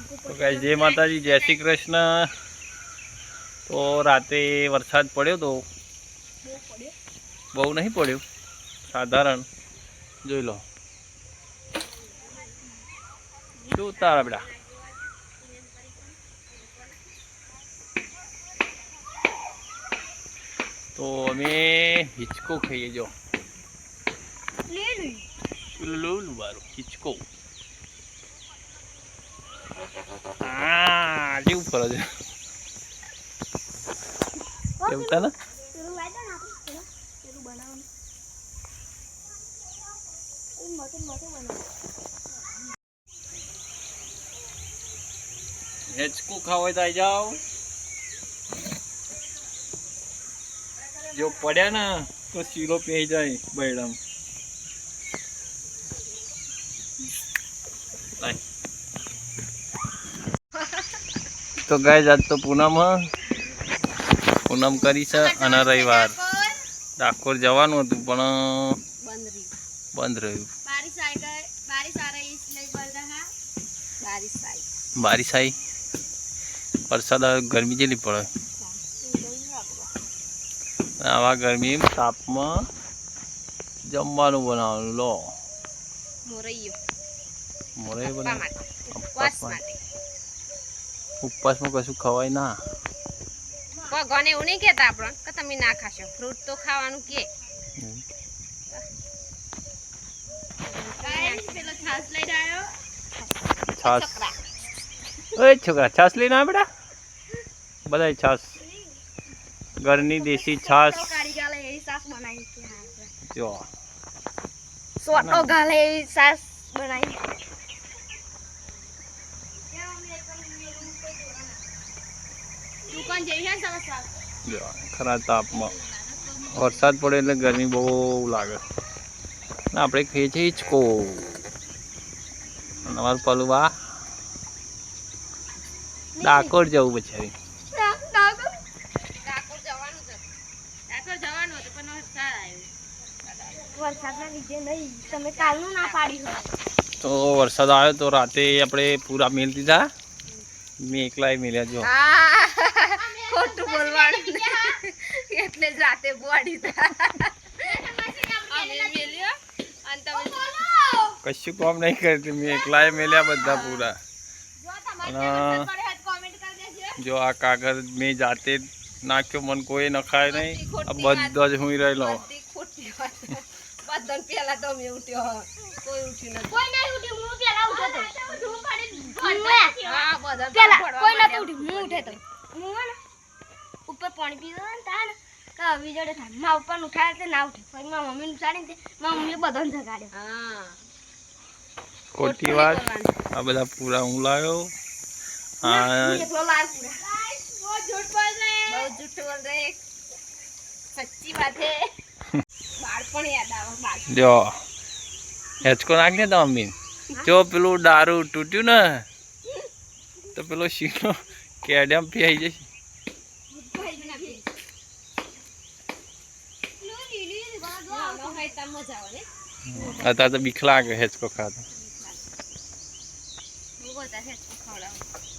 તો ગાઈસ જય માતાજી, જય શ્રી કૃષ્ણ। તો રાતે વરસાદ પડ્યો તો, બહુ નહીં પડ્યો, સાધારણ। જોઈ લો શું તારા બેટા। તો અમે હિચકો ખાઈએ, જો હિચકો। હા કેવું ફરે છે એવું ને। હિચકો ખાવા હોય તો આવી જાઓ। જો પડ્યા ને તો શીરો પી જાય બૈડમ। તો ગાઈસ આજ તો પૂનમ કરી છે અને રવિવાર ડાકોર જવાનું હતું પણ બંધ રહ્યું। બારિશ આવી, વરસાદ આવે, ગરમી જેટલી પડે। આવા ગરમી તાપમાં જમવાનું બનાવવાનું લો મોરૈયો બનાવ। ઉપવાસમાં કશું ખવાય ના। ભગવાન એવું નહીં કહેતા આપણને કે તમે ના ખાશો, ફ્રૂટ તો ખાવાનું કે। પેલો છાસ લઈને આવ્યો, છાસ ઓય છોકરા છાસ લઈને આવ બેટા, બધાય છાસ, ઘરની દેશી છાસ। જો સોટો ગાલે એવી છાસ બનાવી। દુકાન જઈ છે જો ખરા તાપમાં વરસાદ પડે એટલે ગરમી બહુ લાગે ને આપણે ખાઈએ છીએ હિચકો। અમારું પેલું આ ડાકોર જવું બચારી, ડાકોર જવાનું હતું પણ વરસાદના લીધે નહીં, તમે કાલનું ના પાડી હોય। તો વરસાદ આવ્યો તો રાતે આપણે પૂરા મેલ દીધા, મેં એકલાય મેલ્યા। જો ખોટું બોલવાનું એટલે જ રાતે બોડી કશું કામ નહીં કરતી, મેં એકલાય મેલ્યા બધા પૂરા। જો આ કાગળ મેં જાતે નાખ્યો, મને કોઈ નખાય નહીં, આ બધા જ હું રહેલો। પેલા તો મેં ઉઠ્યો, કોઈ ઉઠ્યું નથી, કોઈ નહીં ઉઠ્યું, હું પેલા ઉઠ્યો તો, કોઈ નતું ઉઠ્યું, હું ઉઠે તો હું ઉપર પાણી પીધો ને તાને કે આવી જોડે થાય, મારા પપ્પાને ઉઠાડે તે ના ઉઠે, પછી મારા મમ્મીને ઉઠાડીને મારા મમ્મીએ બધાને જગાડ્યો। હા ખોટી વાત, આ બધા પૂરા હું લાવ્યો। એકલો લાવ પૂરા, બહુ झूठ बोल रहे हैं, बहुत झूठ बोल रहे हैं, सच्ची बात है। બાળપણ યાદ આવે બાળપણ। જો હેચકો નાખ ને તો મમ્મી, જો પેલું દારૂ તૂટ્યું ને તો પેલો શીરો કેડમ પી આવી જશે। અત્યારે તો બીક લાગે હેચકો ખાતો।